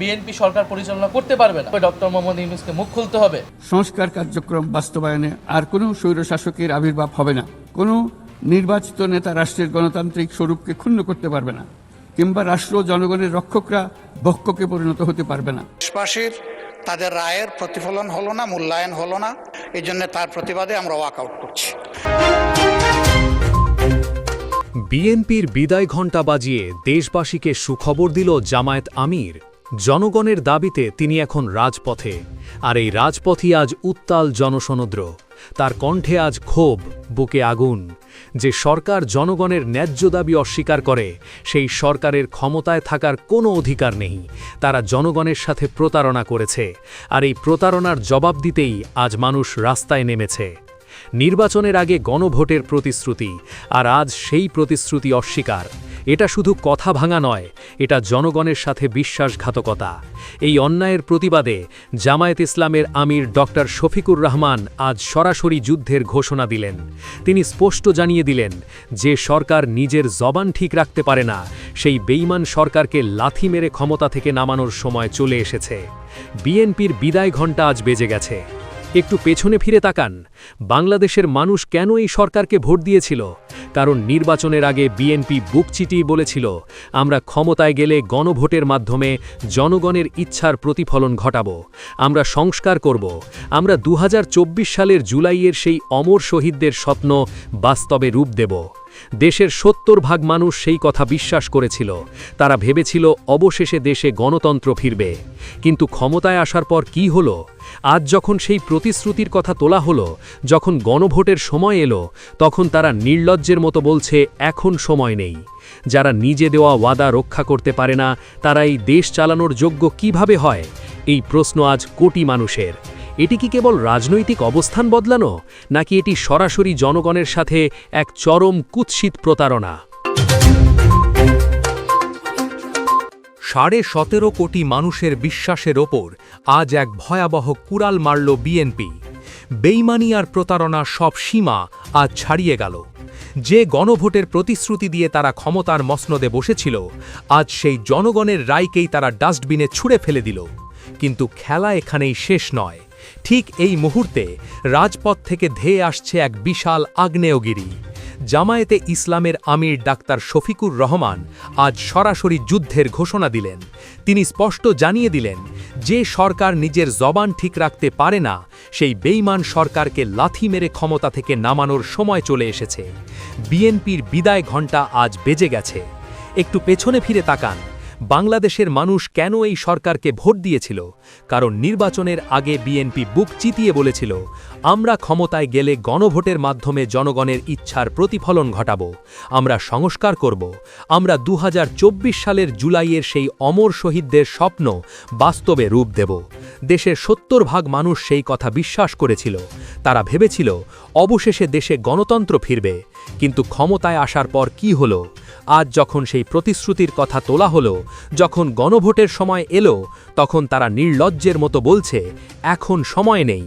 BNP সরকার পরিচালনা করতে পারবে না। ডক্টর মোহাম্মদ ইউনূসকে মুখ খুলতে হবে। সংস্কার কার্যক্রম বাস্তবায়নে আর কোনো স্বৈরশাসকের আবির্ভাব হবে না। কোনো নির্বাচিত নেতা রাষ্ট্রের গণতান্ত্রিক স্বরূপকে ক্ষুণ্ণ করতে পারবে না, কিংবা রাষ্ট্র জনগণের রক্ষকরা ভক্ষকে পরিণত হতে পারবে না। দেশবাসীর তাদের রায়ের প্রতিফলন হলো না, মূল্যায়ন হলো না, এই জন্য তার প্রতিবাদে আমরা ওয়াকআউট করছি। বিএনপির বিদায় ঘণ্টা বাজিয়ে দেশবাসীকে সুখবর দিল জামায়াত আমির। জনগণের দাবিতে তিনি এখন রাজপথে, আর এই রাজপথই আজ উত্তাল জনসমুদ্র। তার কণ্ঠে আজ ক্ষোভ, বুকে আগুন। যে সরকার জনগণের ন্যায্য দাবি অস্বীকার করে, সেই সরকারের ক্ষমতায় থাকার কোনো অধিকার নেই। তারা জনগণের সাথে প্রতারণা করেছে, আর এই প্রতারণার জবাব দিতেই আজ মানুষ রাস্তায় নেমেছে। নির্বাচনের আগে গণভোটের প্রতিশ্রুতি, আর আজ সেই প্রতিশ্রুতি অস্বীকার। এটা শুধু কথা ভাঙা নয়, এটা জনগণের সাথে বিশ্বাসঘাতকতা। এই অন্যায়ের প্রতিবাদে জামায়াত ইসলামের আমির ডক্টর শফিকুর রহমান আজ সরাসরি যুদ্ধের ঘোষণা দিলেন। তিনি স্পষ্ট জানিয়ে দিলেন, যে সরকার নিজের জবান ঠিক রাখতে পারে না, সেই বেঈমান সরকারকে লাথি মেরে ক্ষমতা থেকে নামানোর সময় চলে এসেছে। বিএনপির বিদায় ঘণ্টা আজ বেজে গেছে। একটু পেছনে ফিরে তাকান, বাংলাদেশের মানুষ কেন এই সরকারকে ভোট দিয়েছিল? কারণ নির্বাচনের আগে বিএনপি বুক চিটিয়ে বলেছিল, আমরা ক্ষমতায় গেলে গণভোটের মাধ্যমে জনগণের ইচ্ছার প্রতিফলন ঘটাব, আমরা সংস্কার করব, আমরা ২০২৪ সালের জুলাইয়ের সেই অমর শহীদদের স্বপ্ন বাস্তবে রূপ দেব। দেশের ৭০% মানুষ সেই কথা বিশ্বাস করেছিল। তারা ভেবেছিল অবশেষে দেশে গণতন্ত্র ফিরবে। কিন্তু ক্ষমতায় আসার পর কি হলো? আজ যখন সেই প্রতিশ্রুতির কথা তোলা হলো, যখন গণভোটের সময় এলো, তখন তারা নির্লজ্জের মতো বলছে এখন সময় নেই। যারা নিজে দেওয়া ওয়াদা রক্ষা করতে পারে না, তারা এই দেশ চালানোর যোগ্য কিভাবে হয়? এই প্রশ্ন আজ কোটি মানুষের। এটি কি কেবল রাজনৈতিক অবস্থান বদলানো, নাকি এটি সরাসরি জনগণের সাথে এক চরম কুৎসিত প্রতারণা? 17.5 কোটি মানুষের বিশ্বাসের ওপর আজ এক ভয়াবহ কুড়াল মারল বিএনপি। বেইমানি আর প্রতারণা সব সীমা আজ ছাড়িয়ে গেল। যে গণভোটের প্রতিশ্রুতি দিয়ে তারা ক্ষমতার মসনদে বসেছিল, আজ সেই জনগণের রায়কেই তারা ডাস্টবিনে ছুঁড়ে ফেলে দিল। কিন্তু খেলা এখানেই শেষ নয়। ঠিক এই মুহূর্তে রাজপথ থেকে ধেয়ে আসছে এক বিশাল আগ্নেয়গিরি। জামায়াতে ইসলামের আমির ডাক্তার শফিকুর রহমান আজ সরাসরি যুদ্ধের ঘোষণা দিলেন। তিনি স্পষ্ট জানিয়ে দিলেন, যে সরকার নিজের জবান ঠিক রাখতে পারে না, সেই বেঈমান সরকারকে লাথি মেরে ক্ষমতা থেকে নামানোর সময় চলে এসেছে। বিএনপির বিদায় ঘণ্টা আজ বেজে গেছে। একটু পেছনে ফিরে তাকান, বাংলাদেশের মানুষ কেন এই সরকারকে ভোট দিয়েছিল? কারণ নির্বাচনের আগে বিএনপি বুক চিতিয়ে বলেছিল, আমরা ক্ষমতায় গেলে গণভোটের মাধ্যমে জনগণের ইচ্ছার প্রতিফলন ঘটাব, আমরা সংস্কার করব, আমরা ২০২৪ সালের জুলাইয়ের সেই অমর শহীদদের স্বপ্ন বাস্তবে রূপ দেব। দেশের ৭০% মানুষ সেই কথা বিশ্বাস করেছিল। তারা ভেবেছিল অবশেষে দেশে গণতন্ত্র ফিরবে। কিন্তু ক্ষমতায় আসার পর কি হলো? আজ যখন সেই প্রতিশ্রুতির কথা তোলা হলো, যখন গণভোটের সময় এলো, তখন তারা নির্লজ্জের মতো বলছে এখন সময় নেই।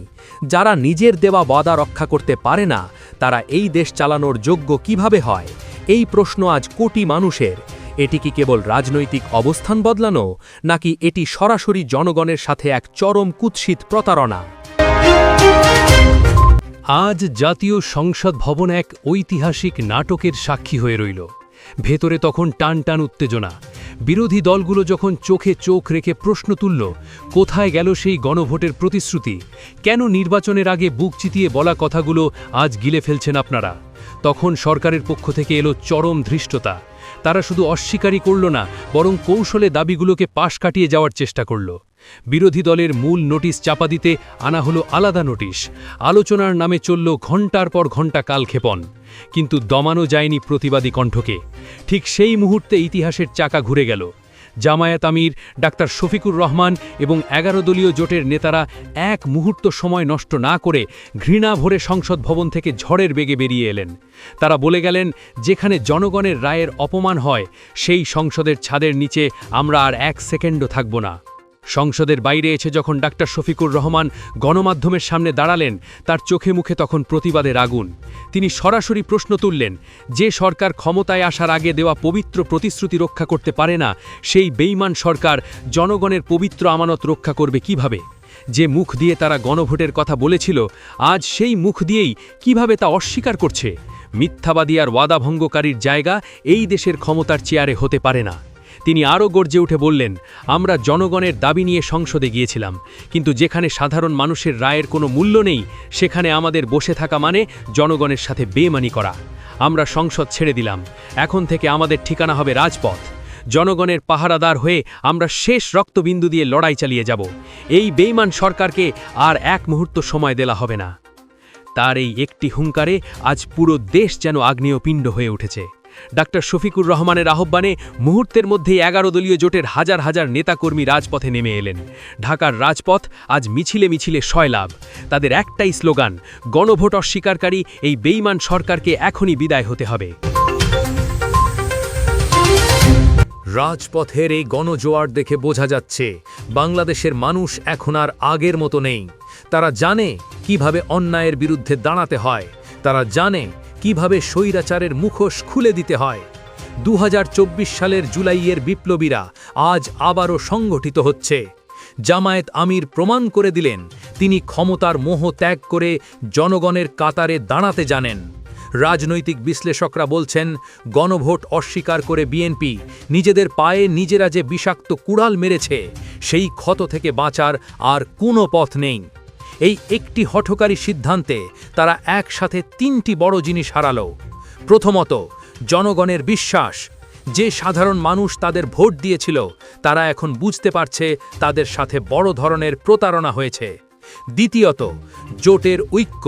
যারা নিজের দেওয়া ওয়াদা রক্ষা করতে পারে না, তারা এই দেশ চালানোর যোগ্য কিভাবে হয়? এই প্রশ্ন আজ কোটি মানুষের। এটি কি কেবল রাজনৈতিক অবস্থান বদলানো, নাকি এটি সরাসরি জনগণের সাথে এক চরম কুৎসিত প্রতারণা? আজ জাতীয় সংসদ ভবন এক ঐতিহাসিক নাটকের সাক্ষী হয়ে রইল। ভেতরে তখন টান টান উত্তেজনা। বিরোধী দলগুলো যখন চোখে চোখ রেখে প্রশ্ন তুলল, কোথায় গেল সেই গণভোটের প্রতিশ্রুতি? কেন নির্বাচনের আগে বুক চিতিয়ে বলা কথাগুলো আজ গিলে ফেলছেন আপনারা? তখন সরকারের পক্ষ থেকে এলো চরম ধৃষ্টতা। তারা শুধু অস্বীকারই করল না, বরং কৌশলে দাবিগুলোকে পাশ কাটিয়ে যাওয়ার চেষ্টা করল। বিরোধী দলের মূল নোটিশ চাপা দিতে আনা হলো আলাদা নোটিশ। আলোচনার নামে চলল ঘণ্টার পর ঘণ্টা কালক্ষেপণ। কিন্তু দমানো যায়নি প্রতিবাদী কণ্ঠকে। ঠিক সেই মুহূর্তে ইতিহাসের চাকা ঘুরে গেল। জামায়াত আমির ডাক্তার শফিকুর রহমান এবং 11 দলীয় জোটের নেতারা এক মুহূর্ত সময় নষ্ট না করে ঘৃণা ভরে সংসদ ভবন থেকে ঝড়ের বেগে বেরিয়ে এলেন। তারা বলে গেলেন, যেখানে জনগণের রায়ের অপমান হয়, সেই সংসদের ছাদের নিচে আমরা আর এক সেকেন্ডও থাকব না। সংসদের বাইরে এসে যখন ডাক্তার শফিকুর রহমান গণমাধ্যমের সামনে দাঁড়ালেন, তার চোখে মুখে তখন প্রতিবাদের আগুন। তিনি সরাসরি প্রশ্ন তুললেন, যে সরকার ক্ষমতায় আসার আগে দেওয়া পবিত্র প্রতিশ্রুতি রক্ষা করতে পারে না, সেই বেঈমান সরকার জনগণের পবিত্র আমানত রক্ষা করবে কিভাবে? যে মুখ দিয়ে তারা গণভোটের কথা বলেছিল, আজ সেই মুখ দিয়েই কিভাবে তা অস্বীকার করছে? মিথ্যাবাদী আর ওয়াদাভঙ্গকারীর জায়গা এই দেশের ক্ষমতার চেয়ারে হতে পারে না। তিনি আরও গর্জে উঠে বললেন, আমরা জনগণের দাবি নিয়ে সংসদে গিয়েছিলাম, কিন্তু যেখানে সাধারণ মানুষের রায়ের কোনো মূল্য নেই, সেখানে আমাদের বসে থাকা মানে জনগণের সাথে বেইমানি করা। আমরা সংসদ ছেড়ে দিলাম, এখন থেকে আমাদের ঠিকানা হবে রাজপথ। জনগণের পাহারাদার হয়ে আমরা শেষ রক্তবিন্দু দিয়ে লড়াই চালিয়ে যাব। এই বেইমান সরকারকে আর এক মুহূর্ত সময় দেওয়া হবে না। তার এই একটি হুঙ্কারে আজ পুরো দেশ যেন আগ্নেয়পিণ্ড হয়ে উঠেছে। ডাক্তার শফিকুর রহমানের আহ্বানে মুহূর্তের মধ্যেই 11 দলীয় জোটের হাজার হাজার নেতাকর্মী রাজপথে নেমে এলেন। ঢাকার রাজপথ আজ মিছিলে মিছিলে সয়লাভ। তাদের একটাই স্লোগান, গণভোট অস্বীকারী এই বেইমান সরকারকে এখনই বিদায় হতে হবে। রাজপথের এই গণজোয়ার দেখে বোঝা যাচ্ছে, বাংলাদেশের মানুষ এখন আর আগের মতো নেই। তারা জানে কিভাবে অন্যায়ের বিরুদ্ধে দাঁড়াতে হয়, তারা জানে কিভাবে স্বৈরাচারের মুখোশ খুলে দিতে হয়। 2024 সালের জুলাইয়ের বিপ্লবীরা আজ আবারও সংগঠিত হচ্ছে। জামায়াত আমির প্রমাণ করে দিলেন, তিনি ক্ষমতার মোহ ত্যাগ করে জনগণের কাতারে দাঁড়াতে জানেন। রাজনৈতিক বিশ্লেষকরা বলছেন, গণভোট অস্বীকার করে বিএনপি নিজেদের পায়ে নিজেরা যে বিষাক্ত কুড়াল মেরেছে, সেই ক্ষত থেকে বাঁচার আর কোনো পথ নেই। এই একটি হঠকারী সিদ্ধান্তে তারা একসাথে 3টি বড় জিনিস হারালো। প্রথমত, জনগণের বিশ্বাস। যে সাধারণ মানুষ তাদের ভোট দিয়েছিল, তারা এখন বুঝতে পারছে তাদের সাথে বড় ধরনের প্রতারণা হয়েছে। দ্বিতীয়ত, জোটের ঐক্য।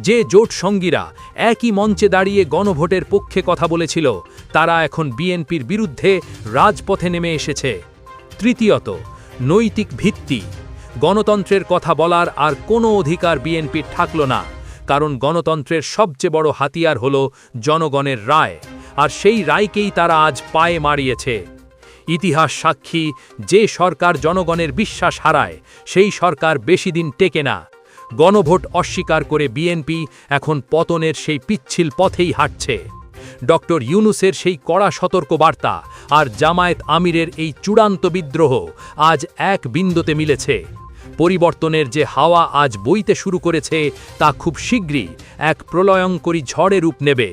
যে জোট সঙ্গীরা একই মঞ্চে দাঁড়িয়ে গণভোটের পক্ষে কথা বলেছিল, তারা এখন বিএনপির বিরুদ্ধে রাজপথে নেমে এসেছে। তৃতীয়ত, নৈতিক ভিত্তি। গণতন্ত্রের কথা বলার আর কোনো অধিকার বিএনপির থাকল না, কারণ গণতন্ত্রের সবচেয়ে বড় হাতিয়ার হল জনগণের রায়, আর সেই রায়কেই তারা আজ পায়ে মারিয়েছে। ইতিহাস সাক্ষী, যে সরকার জনগণের বিশ্বাস হারায়, সেই সরকার বেশি দিন টেকে না। গণভোট অস্বীকার করে বিএনপি এখন পতনের সেই পিচ্ছিল পথেই হাঁটছে। ডক্টর ইউনূসের সেই কড়া সতর্কবার্তা আর জামায়াত আমিরের এই চূড়ান্ত বিদ্রোহ আজ এক বিন্দুতে মিলেছে। পরিবর্তনের যে হাওয়া আজ বইতে শুরু করেছে, তা খুব শীঘ্রই এক প্রলয়ঙ্করী ঝড়ে রূপ নেবে।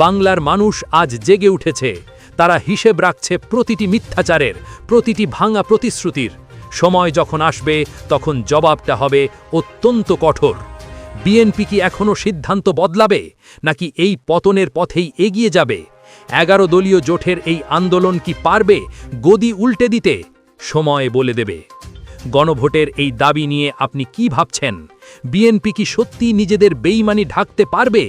বাংলার মানুষ আজ জেগে উঠেছে। তারা হিসেব রাখছে প্রতিটি মিথ্যাচারের, প্রতিটি ভাঙা প্রতিশ্রুতির। সময় যখন আসবে, তখন জবাবটা হবে অত্যন্ত কঠোর। বিএনপি কি এখনও সিদ্ধান্ত বদলাবে, নাকি এই পতনের পথেই এগিয়ে যাবে? 11 দলীয় জোটের এই আন্দোলন কি পারবে গদি উল্টে দিতে? সময় বলে দেবে। গণভোটের এই দাবি নিয়ে আপনি কি ভাবছেন? বিএনপি কি সত্যিই নিজেদের বেইমানি ঢাকতে পারবে?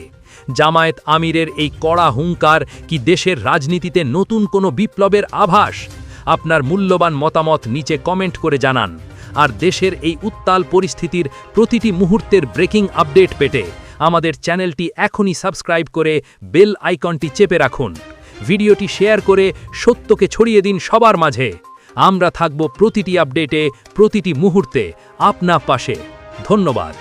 জামায়াত আমিরের এই কড়া হুঙ্কার কি দেশের রাজনীতিতে নতুন কোনো বিপ্লবের আভাস? আপনার মূল্যবান মতামত নিচে কমেন্ট করে জানান। আর দেশের এই উত্তাল পরিস্থিতির প্রতিটি মুহূর্তের ব্রেকিং আপডেট পেতে আমাদের চ্যানেলটি এখনই সাবস্ক্রাইব করে বেল আইকনটি চেপে রাখুন। ভিডিওটি শেয়ার করে সত্যকে ছড়িয়ে দিন সবার মাঝে। আমরা থাকব প্রতিটি আপডেটে, প্রতিটি মুহূর্তে আপনার পাশে। ধন্যবাদ।